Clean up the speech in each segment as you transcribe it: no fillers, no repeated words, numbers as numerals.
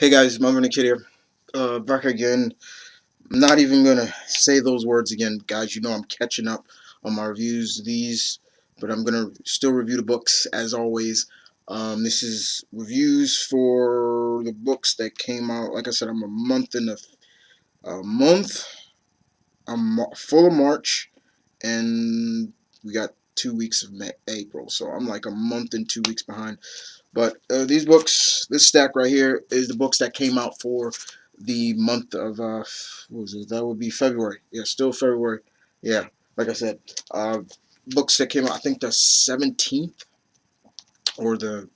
Hey guys, Melvin the Kid here. Back again. I'm not even gonna say those words again, guys. You know I'm catching up on my reviews of these, but I'm gonna still review the books as always. This is reviews for the books that came out. Like I said, I'm a month in a month. I'm full of March, and we got 2 weeks of April, so I'm like a month and 2 weeks behind. But these books, this stack right here, is the books that came out for the month of what was it? That would be February. Yeah, still February. Yeah, like I said, uh, books that came out. I think the 17th or the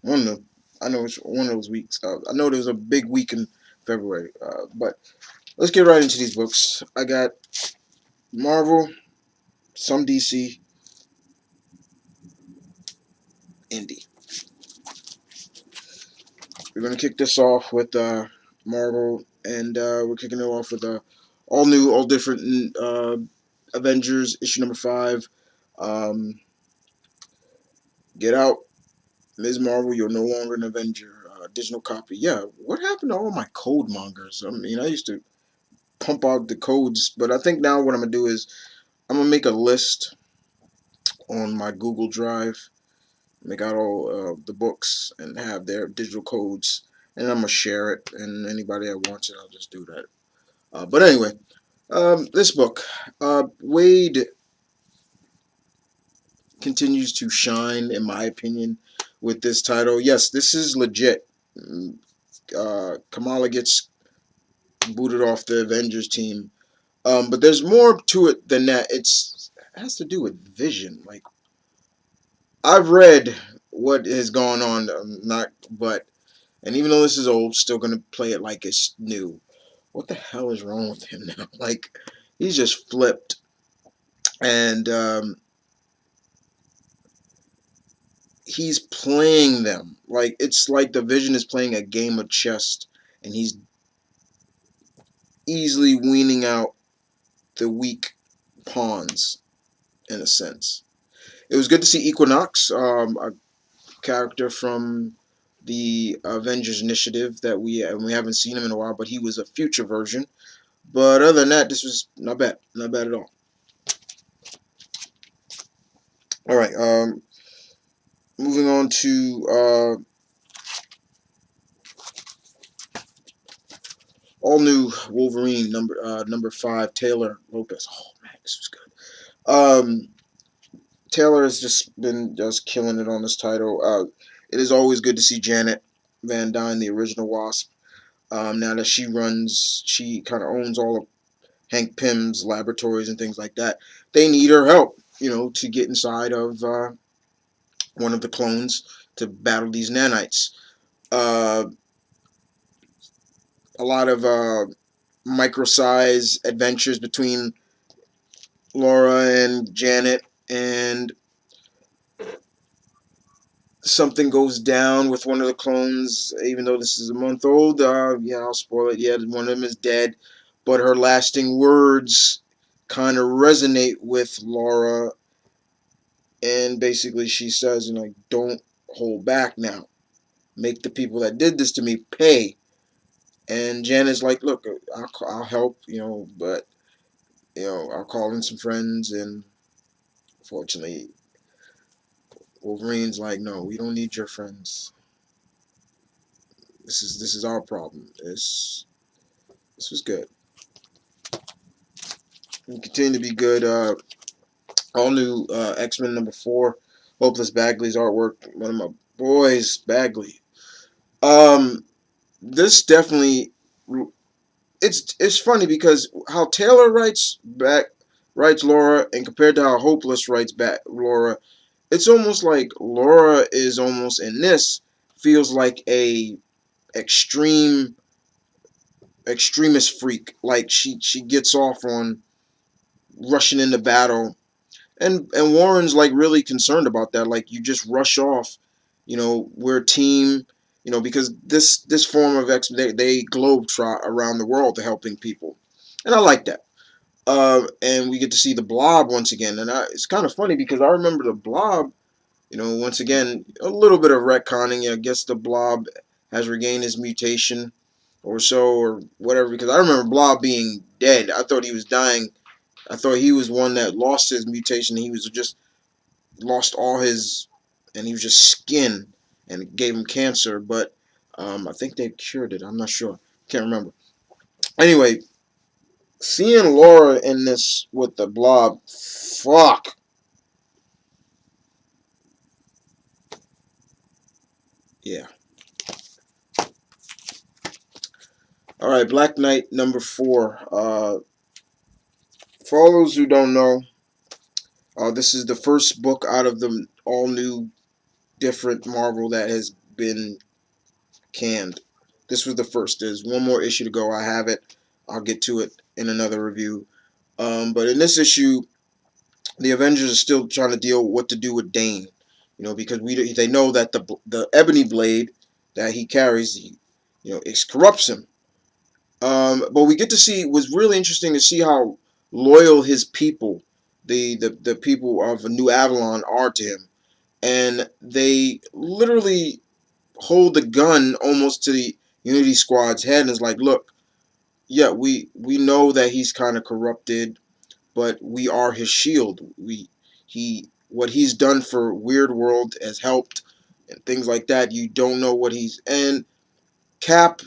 one of the. I know it's one of those weeks. I know there was a big week in February. But let's get right into these books. I got Marvel, some DC, indie. We're gonna kick this off with Marvel, and we're kicking it off with all new, all different Avengers issue number 5. Um, Get out, Ms. Marvel. You're no longer an Avenger. Digital copy. Yeah, what happened to all my code mongers? I mean, I used to pump out the codes, but I think now what I'm gonna do is I'm gonna make a list on my Google Drive, make out all the books, and have their digital codes, and I'm gonna share it. And anybody that wants it, I'll just do that. But anyway, this book, Wade continues to shine, in my opinion, with this title. Yes, this is legit. Kamala gets booted off the Avengers team, but there's more to it than that. It has to do with Vision. Like, I've read what has gone on, not but, and even though this is old, still gonna play it like it's new. What the hell is wrong with him now? Like, he's just flipped. And he's playing them like it's like the Vision is playing a game of chess, and he's easily weaning out the weak pawns in a sense. It was good to see Equinox, a character from the Avengers Initiative that we haven't seen him in a while, but he was a future version. But other than that, this was not bad, not bad at all. All right, moving on to all new Wolverine number 5, Taylor Lopez. Oh man, this was good. Taylor has just been killing it on this title. It is always good to see Janet Van Dyne, the original Wasp. Now that she kind of owns all of Hank Pym's laboratories and things like that. They need her help, to get inside of one of the clones to battle these nanites. Uh, a lot of micro-size adventures between Laura and Janet, and something goes down with one of the clones. Even though this is a month old, yeah, I'll spoil it. Yeah, one of them is dead, but her lasting words kind of resonate with Laura, and basically she says, don't hold back now. Make the people that did this to me pay. And Janet's like, look, I'll help, but I'll call in some friends, and fortunately, Wolverine's like, no, we don't need your friends. This is our problem. This was good. And continue to be good. All new X-Men number 4. Hopeless Bagley's artwork. One of my boys, Bagley. Um, this definitely, it's funny because how Taylor writes Laura, and compared to how Hopeless writes back Laura, it's almost like Laura is almost in this feels like a extreme extremist freak. Like she gets off on rushing into battle, and Warren's like really concerned about that. Like, you just rush off, we're a team, because this form of they globe trot around the world to helping people, and I like that. And we get to see the Blob once again, and it's kind of funny because I remember the Blob. Once again, a little bit of retconning. I guess the Blob has regained his mutation or so or whatever. Because I remember Blob being dead. I thought he was dying. I thought he was one that lost his mutation. He was just lost all his, and he was just skin, and it gave him cancer. But I think they cured it. I'm not sure. Can't remember. Anyway, seeing Laura in this with the Blob, fuck. Yeah. All right, Black Knight #4. For all those who don't know, this is the first book out of the all new, different Marvel that has been canned. This was the first. There's one more issue to go. I have it. I'll get to it in another review. But in this issue, the Avengers are still trying to deal with what to do with Dane. You know, because they know that the ebony blade that he carries, it corrupts him. But we get to see, it was really interesting to see how loyal his people, the people of New Avalon, are to him, and they literally hold the gun almost to the Unity Squad's head, and it's like, look, yeah, we know that he's kind of corrupted, but we are his shield. He what he's done for Weird World has helped, and things like that. You don't know what he's, and Cap,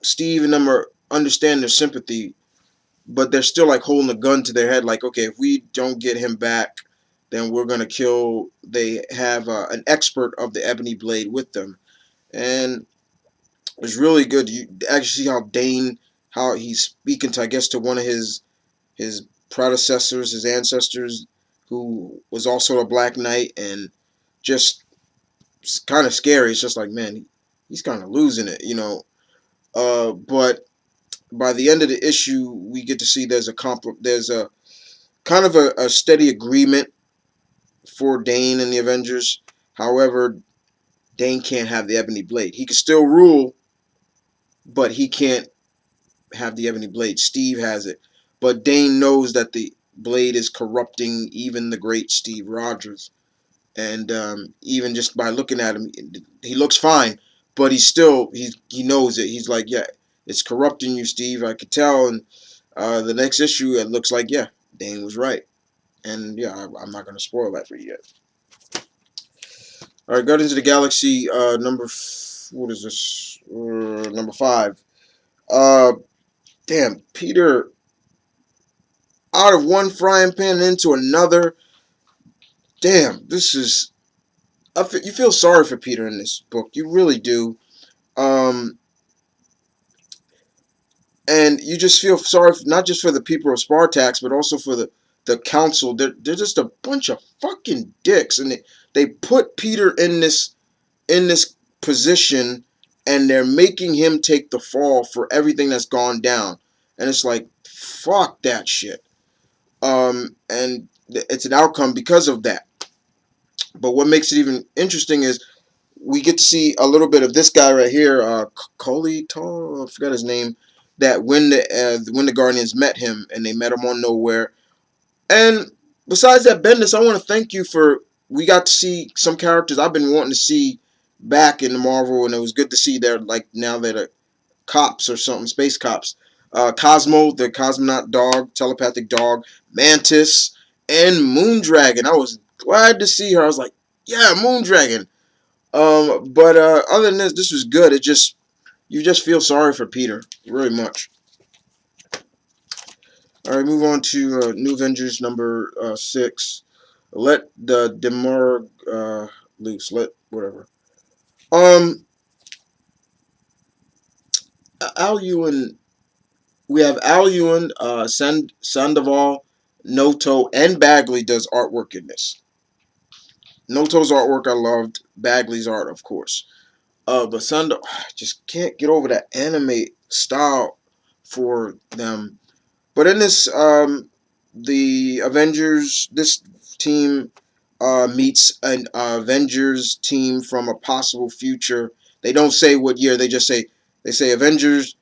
Steve, and them are understand their sympathy, but they're still like holding a gun to their head, like, okay, if we don't get him back, then we're gonna kill. They have an expert of the ebony blade with them, and it's really good. You actually see how Dane, how he's speaking to, I guess, to one of his predecessors, his ancestors, who was also a Black Knight, and just kind of scary. It's just like, man, he's kind of losing it, you know. But by the end of the issue, we get to see there's a kind of a steady agreement for Dane and the Avengers. However, Dane can't have the ebony blade. He can still rule, but he can't have the ebony blade. Steve has it, but Dane knows that the blade is corrupting even the great Steve Rogers, and even just by looking at him, he looks fine, but he knows it. He's like, yeah, it's corrupting you, Steve. I could tell. And the next issue, it looks like, yeah, Dane was right, and yeah, I'm not gonna spoil that for you yet. All right, Guardians of the Galaxy what is this? #5. Uh, damn, Peter out of one frying pan into another. Damn, this is. You feel sorry for Peter in this book. You really do. Um, and you just feel sorry not just for the people of Spartax, but also for the council. They're just a bunch of fucking dicks, and they put Peter in this position, and they're making him take the fall for everything that's gone down. And it's like, fuck that shit. And it's an outcome because of that. But what makes it even interesting is we get to see a little bit of this guy right here, Coley Tall, I forgot his name. That when the Guardians met him, and they met him on Nowhere. And besides that, Bendis, I want to thank you for, we got to see some characters I've been wanting to see back in the Marvel, and it was good to see they're like now they're cops or something, space cops. Cosmo, the cosmonaut dog, telepathic dog, Mantis, and Moondragon. I was glad to see her. I was like, yeah, Moondragon. But other than this was good. It just, you just feel sorry for Peter, really much. All right, move on to New Avengers #6. Let the Demorg loose. Let whatever. Um, Al Ewan. We have Al Ewan, Sandoval, Noto, and Bagley does artwork in this. Noto's artwork I loved. Bagley's art, of course. But Sandoval, just can't get over that anime style for them. But in this, the Avengers, this team meets an Avengers team from a possible future. They don't say what year. They say Avengers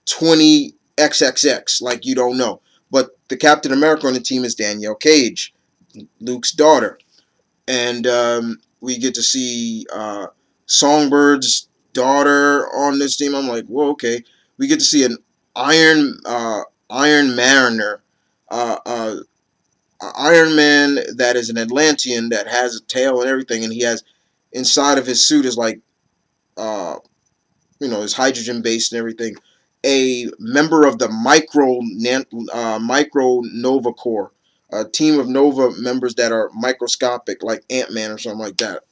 20XXX, like you don't know. But the Captain America on the team is Danielle Cage, Luke's daughter, and we get to see Songbirds daughter on this team. I'm like, whoa, okay. We get to see an Iron Iron Mariner, uh, uh, Iron Man that is an Atlantean that has a tail and everything, and he has inside of his suit is like uh, is hydrogen based and everything. A member of the micro Nova Corps, a team of Nova members that are microscopic, like Ant-Man or something like that.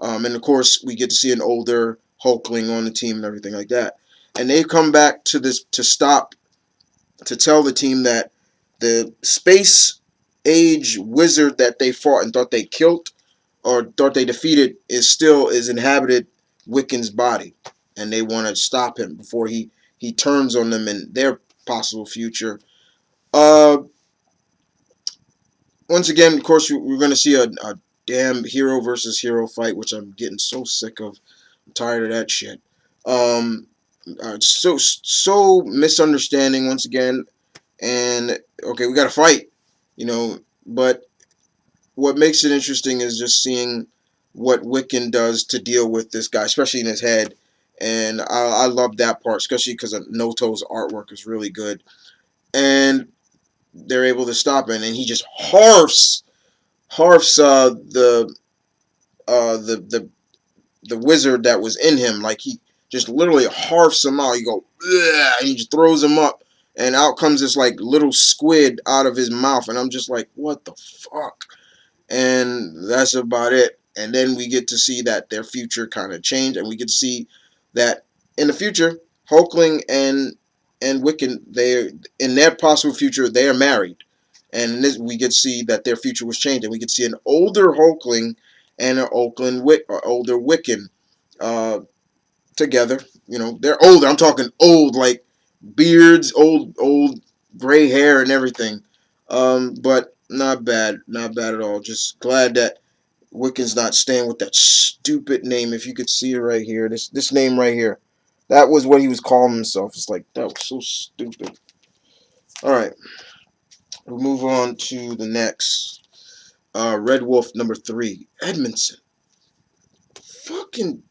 And of course, we get to see an older Hulkling on the team and everything like that. And they come back to this to tell the team that the space age wizard that they fought and thought they killed or thought they defeated is inhabited Wiccan's body, and they want to stop him before he turns on them in their possible future. Uh, Once again, of course, we're going to see a damn hero versus hero fight, which I'm getting so sick of. I'm tired of that shit. Um, so misunderstanding once again, and okay, we got to fight, but what makes it interesting is just seeing what Wiccan does to deal with this guy, especially in his head. And I love that part, especially because Noto's artwork is really good. And they're able to stop him, and he just harfs the wizard that was in him. Like he just literally harfs him out. You go, ugh, and he just throws him up, and out comes this like little squid out of his mouth, and I'm just like, what the fuck? And that's about it. And then we get to see that their future kind of changed, and we get to see that in the future, Hulkling and Wiccan, they in their possible future they are married, and in this, we get to see that their future was changed, and we get to see an older Hulkling and an older Wiccan uh, together. They're older. I'm talking old, like beards, old gray hair and everything. But not bad at all. Just glad that Wiccan's not staying with that stupid name. If you could see it right here, this name right here, that was what he was calling himself. It's like that was so stupid. All right, we'll move on to the next. Red Wolf number 3, Edmondson. Fucking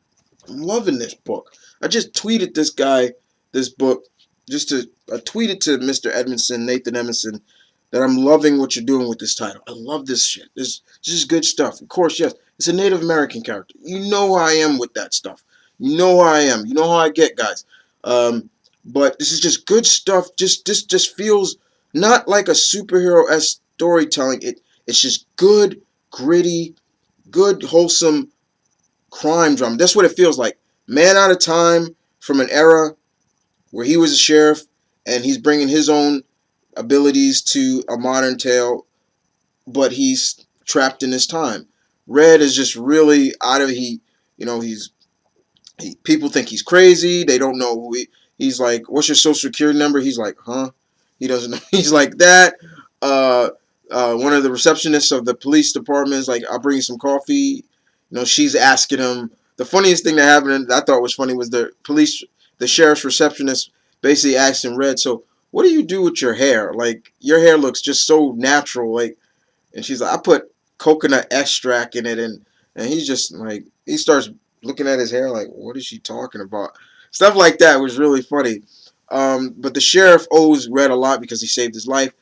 I'm loving this book. I just tweeted this guy this book. I tweeted to Mr. Edmondson, Nathan Edmondson, that I'm loving what you're doing with this title. I love this shit. This is good stuff. Of course, yes, it's a Native American character. You know how I am with that stuff. You know how I am. You know how I get, guys. But this is just good stuff. This just feels not like a superhero-esque storytelling. It's just good, gritty, good, wholesome crime drama. That's what it feels like. Man out of time from an era where he was a sheriff and he's bringing his own abilities to a modern tale, but he's trapped in his time. Red is just really out of he's people think he's crazy. They don't know he's like, what's your social security number? He's like, huh? He doesn't know. He's like that. Uh, One of the receptionists of the police department is like, I'll bring you some coffee. She's asking him. The funniest thing that happened that I thought was funny was the sheriff's receptionist basically asked him, Red, so what do you do with your hair? Like, your hair looks just so natural. Like, and she's like, I put coconut extract in it, and he's just like, he starts looking at his hair like, what is she talking about? Stuff like that was really funny. But the sheriff owes Red a lot because he saved his life,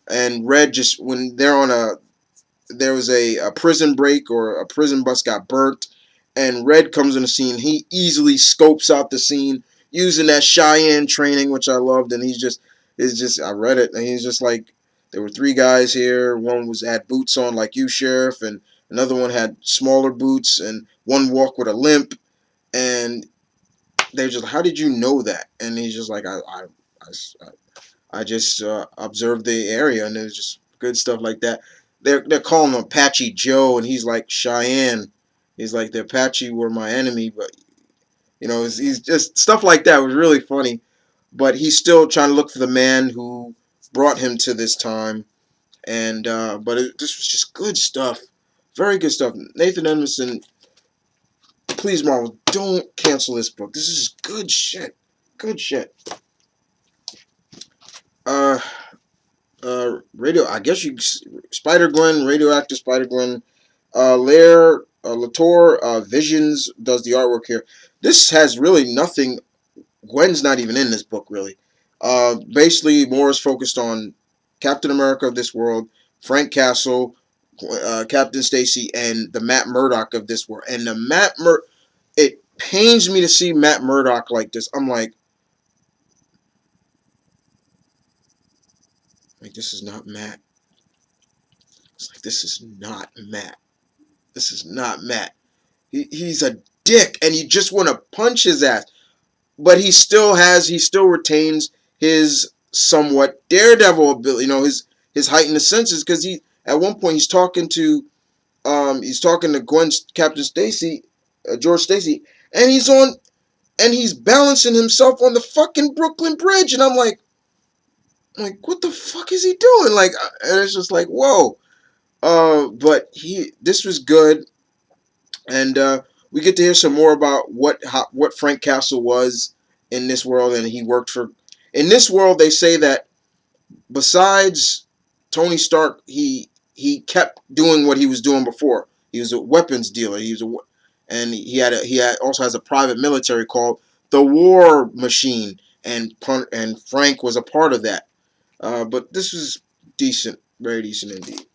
and Red just when there was a prison break or a prison bus got burnt, and Red comes on the scene. He easily scopes out the scene using that Cheyenne training, which I loved, and I read it, and he's just like, there were 3 guys here. One had boots on like you, Sheriff, and another one had smaller boots, and one walked with a limp, and they're just, how did you know that? And he's just like, I just observed the area, and it was just good stuff like that. They're calling him Apache Joe, and he's like Cheyenne. He's like, the Apache were my enemy, but he's just stuff like that was really funny. But he's still trying to look for the man who brought him to this time, and this was just good stuff, very good stuff. Nathan Edmondson, please, Marvel, don't cancel this book. This is good shit, good shit. Uh, Radio. I guess Spider Gwen, Radioactive Spider Gwen, Lair. Latour Visions does the artwork here. This has really nothing. Gwen's not even in this book, really. Basically, more is focused on Captain America of this world, Frank Castle, Captain Stacy, and the Matt Murdock of this world. And the it pains me to see Matt Murdock like this. I'm like this is not Matt. It's like this is not Matt. This is not Matt. He's a dick, and you just want to punch his ass. But he still retains his somewhat daredevil ability. You know, his heightened senses, because he at one point he's talking to Gwen's Captain Stacy, George Stacy, and he's balancing himself on the fucking Brooklyn Bridge, and I'm like, what the fuck is he doing? Like, and it's just like, whoa. But this was good, and we get to hear some more about what Frank Castle was in this world, and he worked for. In this world, they say that besides Tony Stark, he kept doing what he was doing before. He was a weapons dealer. And he also has a private military called the War Machine, and Frank was a part of that. But this was decent, very decent indeed.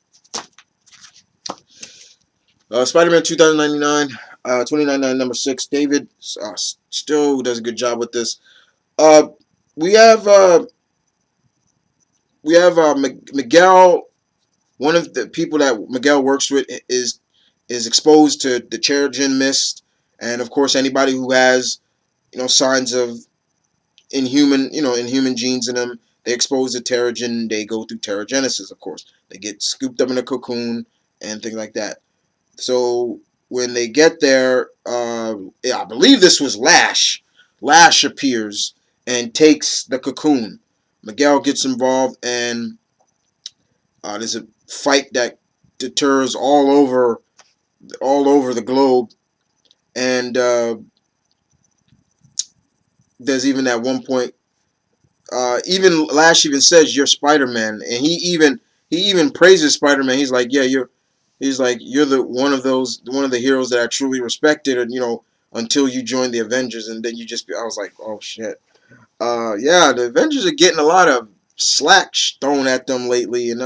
Spider-Man 2099, 2099 number 6. David still does a good job with this. Uh, we have Miguel. One of the people that Miguel works with is exposed to the Terrigen mist, and of course anybody who has signs of inhuman genes in them, they expose to Terrigen. They go through Terrigenesis. Of course, they get scooped up in a cocoon and things like that. So when they get there, I believe this was Lash. Lash appears and takes the cocoon. Miguel gets involved, and there's a fight that deters all over the globe, and there's even at one point, even Lash even says you're Spider-Man, and he even praises Spider-Man. He's like, yeah, you're the one of the heroes that I truly respected, and until you joined the Avengers, and then I was like, oh shit. Yeah, the Avengers are getting a lot of slack thrown at them lately, and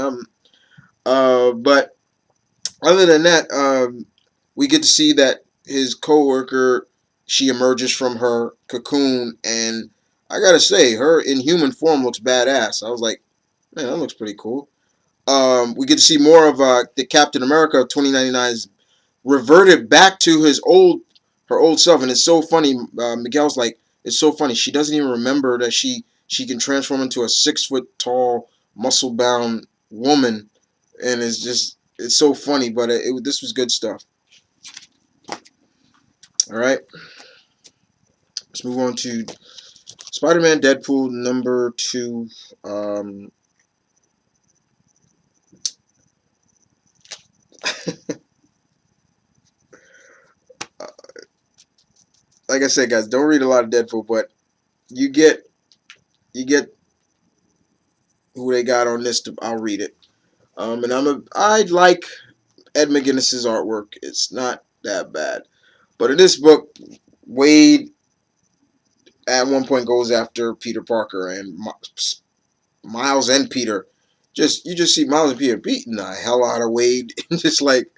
but other than that, we get to see that his coworker, she emerges from her cocoon, and I gotta say, her inhuman form looks badass. I was like, man, that looks pretty cool. We get to see more of the Captain America 2099's reverted back to her old self, and it's so funny. Miguel's like, it's so funny. She doesn't even remember that she can transform into a 6 foot tall, muscle bound woman, and it's so funny. But this was good stuff. All right, let's move on to Spider-Man Deadpool number 2. Like I said, guys, don't read a lot of Deadpool, but you get who they got on this. I'll read it. And I like Ed McGuinness's artwork. It's not that bad, but in this book, Wade at one point goes after Peter Parker, and Miles and Peter. You just see Miles and Peter beating the hell out of Wade, and just like,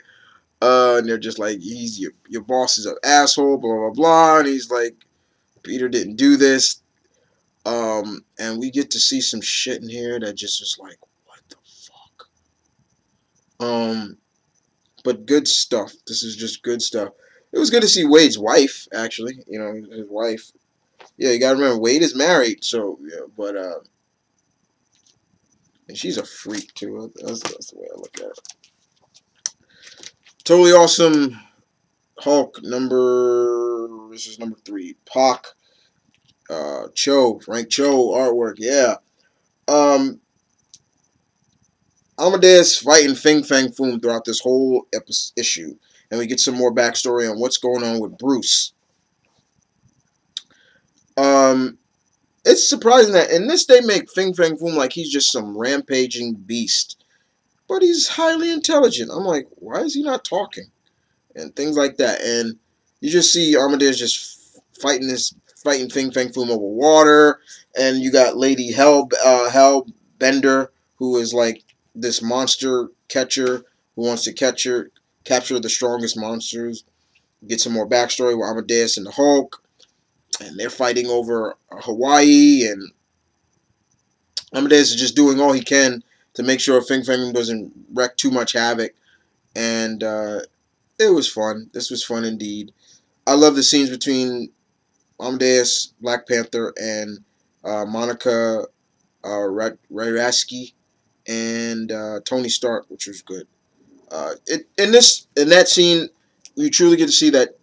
and they're just like, he's your boss is an asshole, blah blah blah, and he's like, Peter didn't do this. And we get to see some shit in here that just is like, what the fuck? But good stuff. This is just good stuff. It was good to see Wade's wife, actually. His wife. Yeah, you gotta remember, Wade is married, so yeah, but and she's a freak too. That's the way I look at it. Totally awesome Hulk this is number 3. Pac, Frank Cho artwork, yeah. Amadeus fighting Fing Fang Foom throughout this whole issue, and we get some more backstory on what's going on with Bruce. It's surprising that in this they make Fing Fang Foom like he's just some rampaging beast, but he's highly intelligent. I'm like, why is he not talking? and things like that. And you just see Amadeus just fighting Fing Fang Foom over water, and you got Lady Hell Bender, who is like this monster catcher who wants to capture the strongest monsters. Get some more backstory with Amadeus and the Hulk, and they're fighting over Hawaii, and Amadeus is just doing all he can to make sure Fing Fang doesn't wreak too much havoc. And it was fun. This was fun indeed. I love the scenes between Amadeus, Black Panther, and Monica Rayaski and Tony Stark, which was good. In that scene, you truly get to see that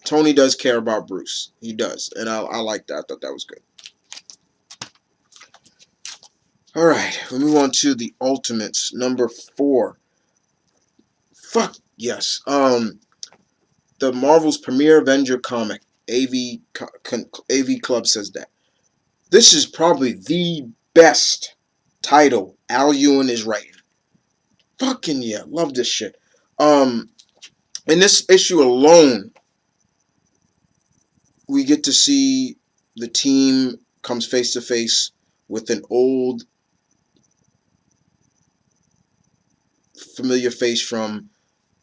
Tony does care about Bruce. He does, and I like that. I thought that was good. All right, we move on to the Ultimates, number 4. Fuck yes. The Marvel's premier Avenger comic, AV Club says that this is probably the best title Al Ewing is writing. Fucking yeah, love this shit. In this issue alone, we get to see the team comes face to face with an old familiar face from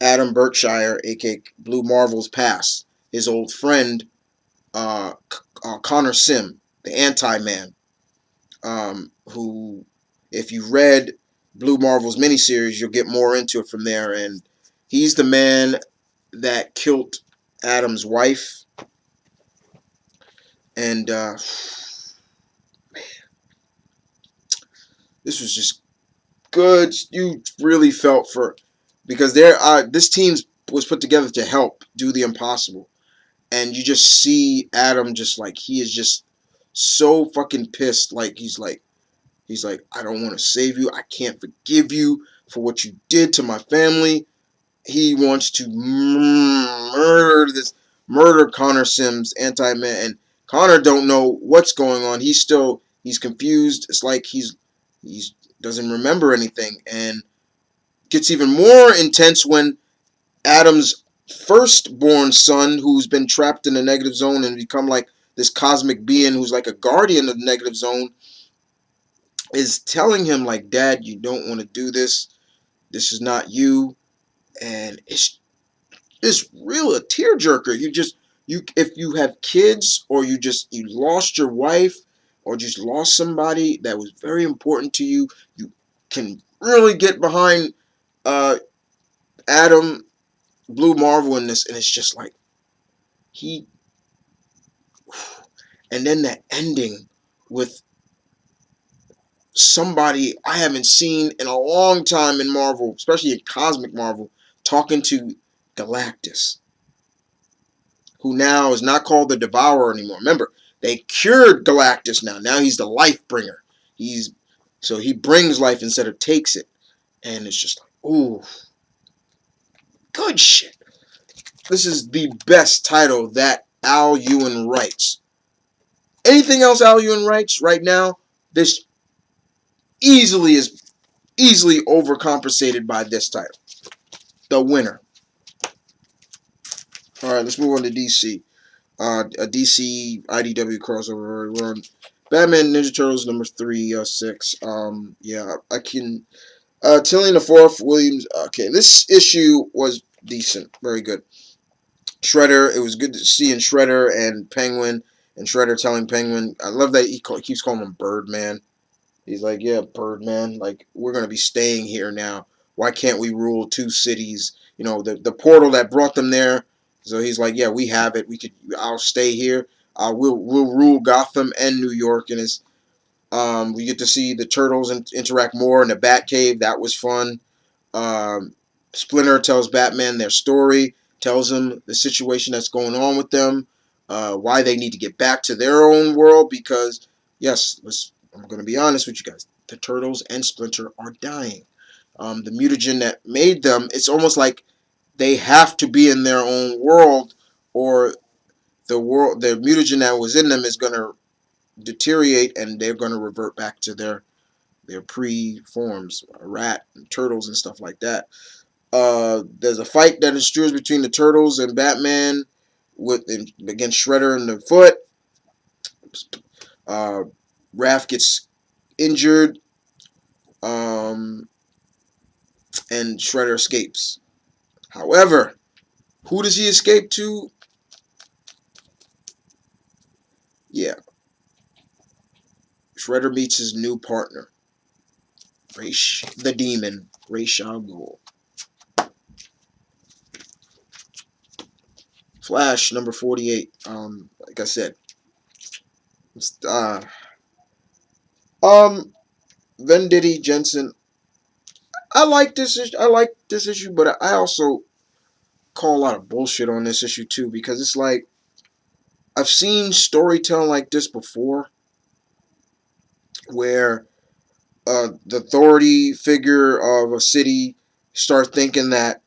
Adam Berkshire, aka Blue Marvel's past. His old friend, Connor Sim, the Anti-Man, who, if you read Blue Marvel's miniseries, you'll get more into it from there. And he's the man that killed Adam's wife. And this was just good. You really felt for, because this team was put together to help do the impossible, and you just see Adam just like he is just so fucking pissed. Like he's like, I don't want to save you. I can't forgive you for what you did to my family. He wants to murder Connor Sims, Anti-Man, and Connor don't know what's going on. He's confused. It's like he's doesn't remember anything, and gets even more intense when Adam's firstborn son, who's been trapped in the negative zone and become like this cosmic being who's like a guardian of the negative zone, is telling him like, Dad, you don't want to do this. This is not you. And it's real a tearjerker. You if you have kids, or you lost your wife, or just lost somebody that was very important to you, you can really get behind Adam Blue Marvel in this, and it's just like he, and then that ending with somebody I haven't seen in a long time in Marvel, especially in Cosmic Marvel, talking to Galactus, who now is not called the Devourer anymore. Remember, they cured Galactus now. Now he's the life bringer. So he brings life instead of takes it. And it's just like, ooh, good shit. This is the best title that Al Ewing writes. Anything else Al Ewing writes right now, this is easily overcompensated by this title. The winner. All right, let's move on to DC. A DC IDW crossover. We're on Batman Ninja Turtles number 306. Yeah, I can. Tillian the Fourth, Williams. Okay, this issue was decent, very good. Shredder. It was good to see in Shredder and Penguin, and Shredder telling Penguin. I love that he keeps calling him Birdman. He's like, yeah, Birdman. Like, we're gonna be staying here now. Why can't we rule 2 cities? You know, the portal that brought them there. So he's like, yeah, we have it. I'll stay here. We'll rule Gotham and New York. And it's we get to see the Turtles interact more in the Batcave. That was fun. Um, Splinter tells Batman their story, tells him the situation that's going on with them, why they need to get back to their own world. Because yes, I'm going to be honest with you guys, the Turtles and Splinter are dying. The mutagen that made them, it's almost like they have to be in their own world, or the mutagen that was in them is going to deteriorate, and they're going to revert back to their pre-forms, rat and turtles and stuff like that. There's a fight that ensues between the Turtles and Batman against Shredder and the Foot. Uh, Raph gets injured, um, and Shredder escapes. However, who does he escape to? Yeah, Shredder meets his new partner, Raish the Demon, Ra's al Ghul. Flash number 48. Like I said, uh, um, Venditti Jensen. I like this. I like this issue, but I also call a lot of bullshit on this issue too, because it's like I've seen storytelling like this before, where the authority figure of a city start thinking that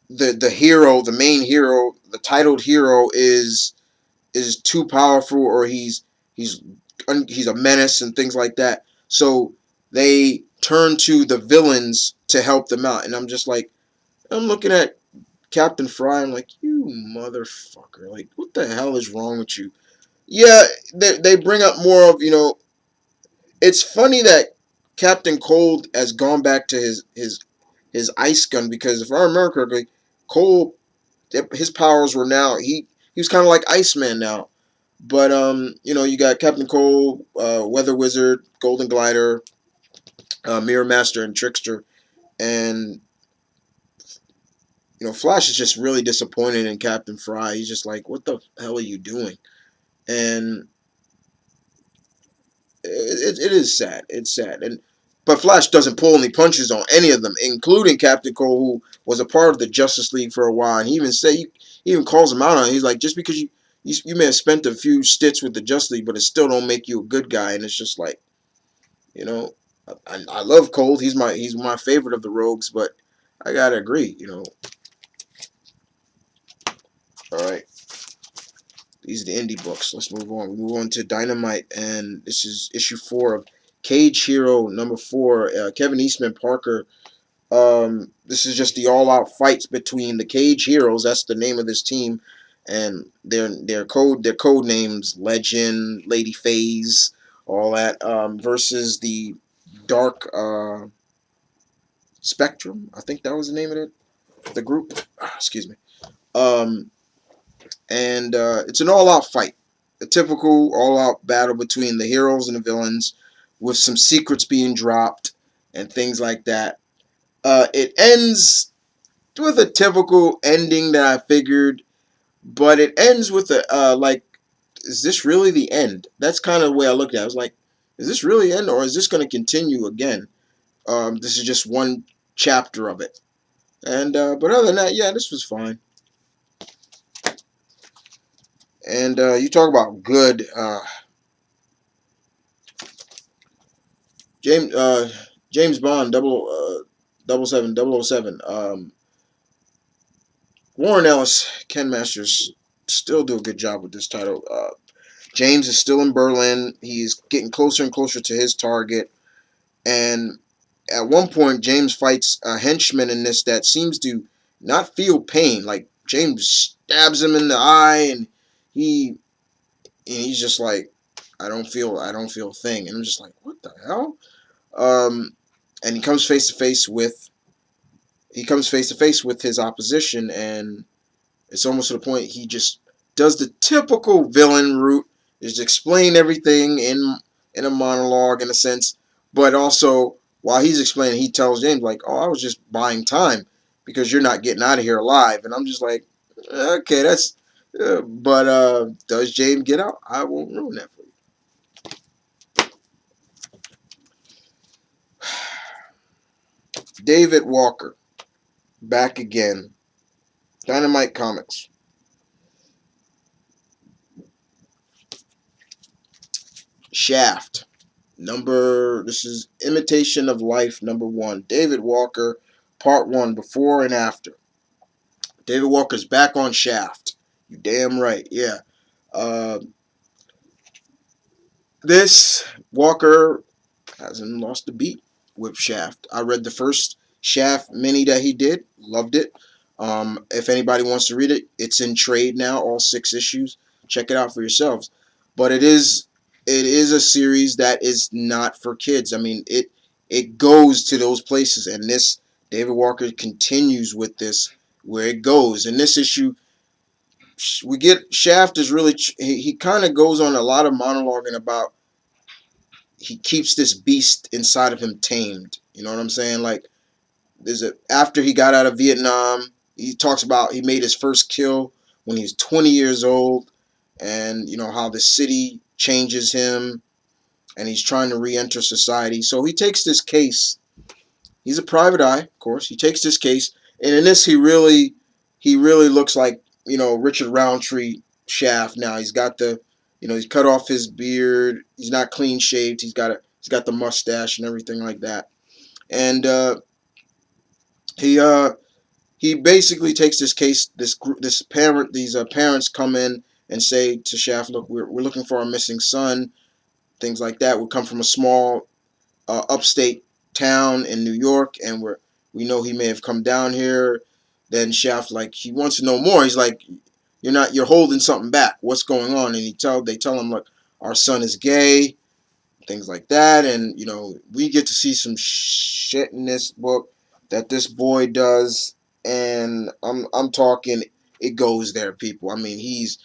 the hero, the main hero, the titled hero is too powerful, or he's he's a menace and things like that. So they turn to the villains to help them out, and I'm just like, I'm looking at Captain Fry. I'm like, you motherfucker! Like, what the hell is wrong with you? Yeah, they bring up more of, it's funny that Captain Cold has gone back to his ice gun, because if I remember correctly, Cold, his powers were now, he was kind of like Iceman now. But you got Captain Cold, Weather Wizard, Golden Glider, Mirror Master, and Trickster, and Flash is just really disappointed in Captain Fry. He's just like, what the hell are you doing? And it is sad. It's sad. But Flash doesn't pull any punches on any of them, including Captain Cole, who was a part of the Justice League for a while. And he even calls him out on it. He's like, just because you may have spent a few stints with the Justice League, but it still don't make you a good guy. And it's just like, you know, I love Cold. He's my favorite of the Rogues, but I gotta agree. All right, these are the indie books. Let's move on. We move on to Dynamite, and this is issue 4 of Cage Hero number 4. Kevin Eastman Parker. This is just the all-out fights between the Cage Heroes. That's the name of this team, and their code names: Legend, Lady Phase, all that. Versus the Dark Spectrum. I think that was the name of the group. Excuse me. Um, and it's an all-out fight, a typical all-out battle between the heroes and the villains, with some secrets being dropped and things like that. It ends with a typical ending that I figured, but it ends with is this really the end? That's kind of the way I looked at it. I was like, is this really the end, or is this going to continue again? This is just one chapter of it. And but other than that, yeah, this was fine. And you talk about good. James James Bond 007. Warren Ellis, Ken Masters still do a good job with this title. James is still in Berlin. He's getting closer and closer to his target. And at one point, James fights a henchman in this that seems to not feel pain. Like, James stabs him in the eye, and he's just like, I don't feel a thing. And I'm just like, what the hell? And he comes face to face with his opposition, and it's almost to the point he just does the typical villain route, is explain everything in a monologue, in a sense, but also while he's explaining, he tells James like, "Oh, I was just buying time because you're not getting out of here alive." And I'm just like, okay, that's. But does James get out? I won't ruin that for you. David Walker, back again. Dynamite Comics. Shaft. This is Imitation of Life number 1. David Walker, part 1, before and after. David Walker's back on Shaft. You damn right, yeah. Uh, this Walker hasn't lost a beat with Shaft. I read the first Shaft mini that he did. Loved it. If anybody wants to read it, it's in trade now, all 6 issues. Check it out for yourselves. But it is a series that is not for kids. I mean, it goes to those places, and this David Walker continues with this where it goes. In this issue, we get Shaft is really he kind of goes on a lot of monologuing about he keeps this beast inside of him tamed. You know what I'm saying? Like after he got out of Vietnam, he talks about he made his first kill when he was 20 years old, and how the city changes him, and he's trying to re-enter society. So he takes this case. He's a private eye, of course. He takes this case, and in this he really looks like Richard Roundtree Shaft. Now he's got he's cut off his beard. He's not clean shaved. He's got the mustache and everything like that. And he he basically takes this case. These parents come in and say to Shaft, "Look, we're looking for our missing son." Things like that. We come from a small upstate town in New York, and we know he may have come down here. Then Shaft, like, he wants to know more. He's like, you're holding something back. What's going on? And they tell him, like, our son is gay, things like that. And we get to see some shit in this book that this boy does, and I'm talking, it goes there, people. I mean, he's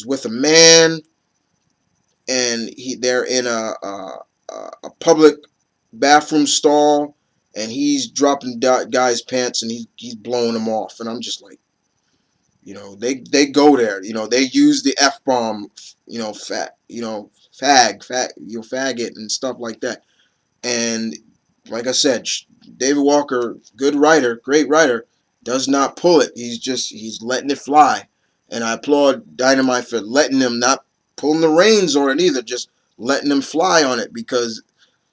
with a man, and they're in a public bathroom stall, and he's dropping guys' pants, and he's blowing them off, and I'm just like, they go there, they use the F bomb, fat, faggot and stuff like that, and like I said, David Walker, good writer, great writer, does not pull it. He's letting it fly, and I applaud Dynamite for letting him, not pulling the reins on it either, just letting them fly on it, because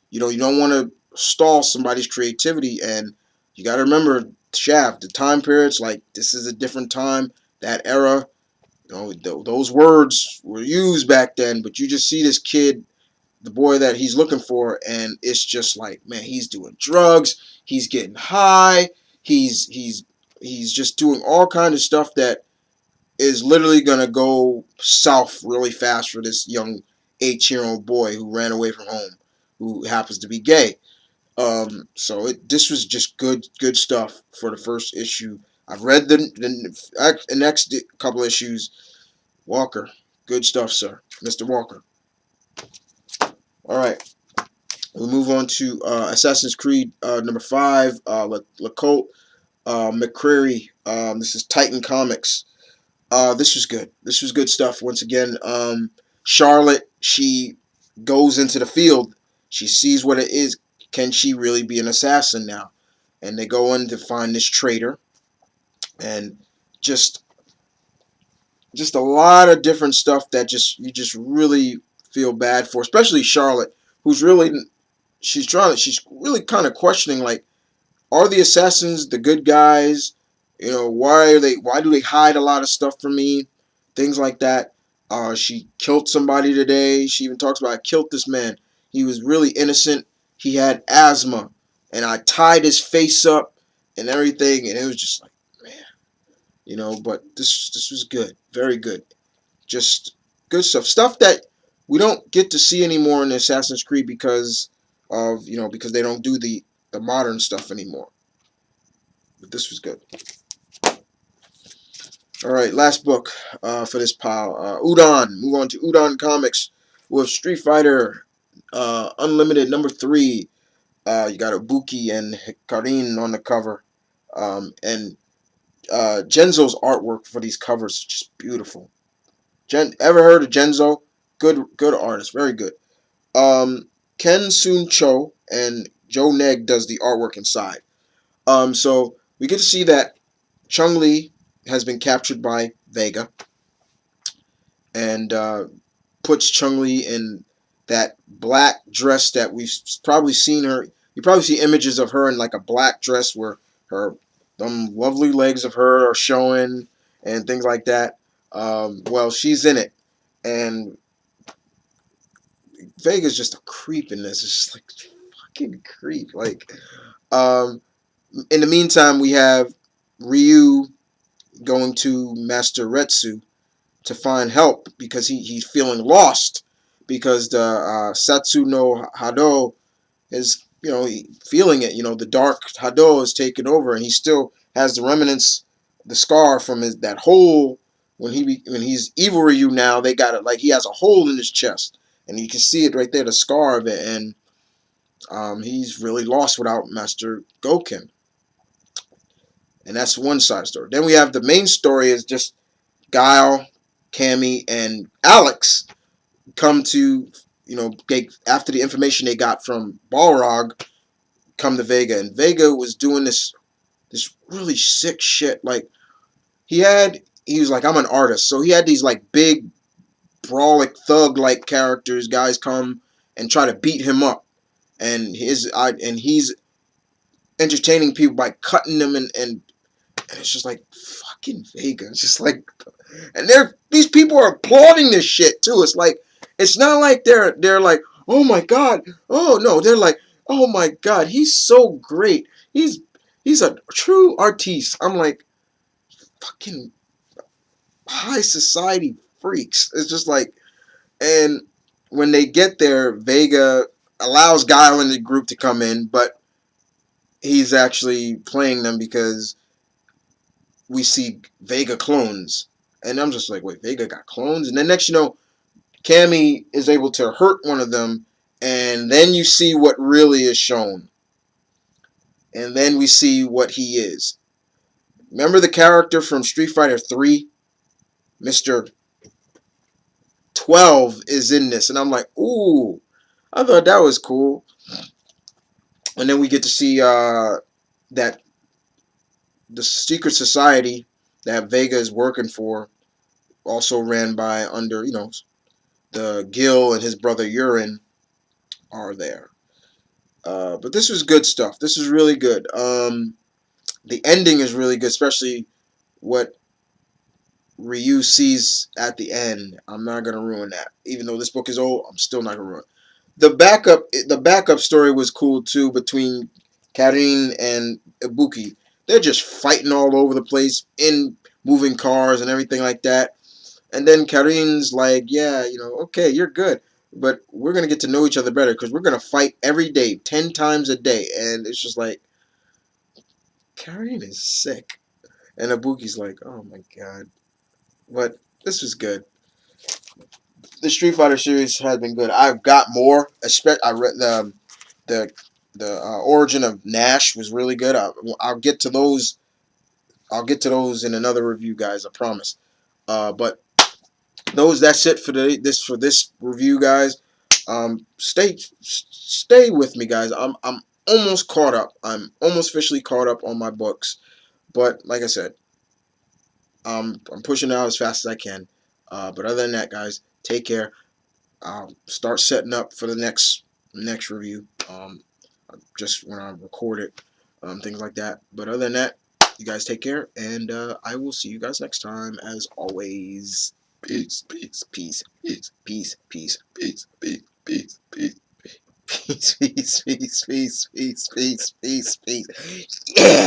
you don't want to stall somebody's creativity, and you got to remember Shaft, the time periods, like, this is a different time, that era, those words were used back then, but you just see this kid, the boy that he's looking for, and it's just like, man, he's doing drugs, he's getting high, he's just doing all kind of stuff that is literally gonna go south really fast for this young 18-year-old boy who ran away from home, who happens to be gay. So this was just good stuff for the first issue. I've read the next couple issues. Walker, good stuff, sir, Mr. Walker. All right. We move on to Assassin's Creed number 5, LeColt McCreary. This is Titan Comics. This was good. This was good stuff. Once again, Charlotte, she goes into the field. She sees what it is. Can she really be an assassin now? And they go in to find this traitor. And just just a lot of different stuff that you just really feel bad for, especially Charlotte, who's really she's really kind of questioning, like, are the assassins the good guys? Why do they hide a lot of stuff from me? Things like that. She killed somebody today. She even talks about, I killed this man. He was really innocent. He had asthma, and I tied his face up and everything, and it was just like, man, But this was good, very good, just good stuff. Stuff that we don't get to see anymore in Assassin's Creed because they don't do the modern stuff anymore. But this was good. All right, last book for this pile. Udon. Move on to Udon Comics with Street Fighter Unlimited number 3. You got Ibuki and Hikarin on the cover. And Genzo's artwork for these covers is just beautiful. Ever heard of Genzo? Good artist, very good. Ken Soon Cho and Joe Neg does the artwork inside. So we get to see that Chung Li has been captured by Vega, and puts Chung Li in that black dress that we've probably seen her. You probably see images of her in like a black dress where her them lovely legs of her are showing and things like that. Well, she's in it, and Vega's just a creep in this. It's just like, fucking creep. Like, um, in the meantime, we have Ryu going to Master Retsu to find help because he's feeling lost because the Satsu no Hado is, feeling it. The dark Hado is taking over, and he still has the remnants, the scar from that hole when he's evil Ryu now. They got it like he has a hole in his chest, and you can see it right there, the scar of it, and he's really lost without Master Goken, and that's one side story. Then we have the main story is just Guile, Cammy, and Alex come to, after the information they got from Balrog, come to Vega, and Vega was doing this really sick shit. Like he was like, I'm an artist, so he had these like big brawlic thug like characters. Guys come and try to beat him up, and he's entertaining people by cutting them, and it's just like fucking Vega. It's just like, and these people are applauding this shit too. It's like, it's not like they're like, oh my god, oh no, they're like, oh my god, he's so great. He's a true artiste. I'm like, fucking high society freaks. It's just like, and when they get there, Vega allows Guile and the group to come in, but he's actually playing them because we see Vega clones. And I'm just like, wait, Vega got clones? And then next Cammy is able to hurt one of them, and then you see what really is shown. And then we see what he is. Remember the character from Street Fighter 3? Mr. 12 is in this. And I'm like, ooh, I thought that was cool. And then we get to see that the secret society that Vega is working for, also ran by under, the Gil and his brother Urine are there. But this was good stuff. This is really good. The ending is really good, especially what Ryu sees at the end. I'm not gonna ruin that. Even though this book is old, I'm still not gonna ruin it. The backup story was cool too between Karin and Ibuki. They're just fighting all over the place in moving cars and everything like that. And then Karin's like, yeah, okay, you're good, but we're gonna get to know each other better because we're gonna fight every day, 10 times a day. And it's just like, Karin is sick, and Ibuki's like, oh my god. But this was good. The Street Fighter series has been good. I've got more. I read the origin of Nash was really good. I'll get to those. I'll get to those in another review, guys. I promise. But that's it for this review, guys. Stay with me, guys. I'm almost caught up. I'm almost officially caught up on my books. But like I said, I'm pushing out as fast as I can. But other than that, guys, take care. I'll start setting up for the next review. Just when I record it, things like that. But other than that, you guys take care, and I will see you guys next time. As always, peace, peace, peace, peace, peace, peace, peace, peace, peace, peace. Peace, peace, peace, peace, peace, peace, peace, peace. Yeah.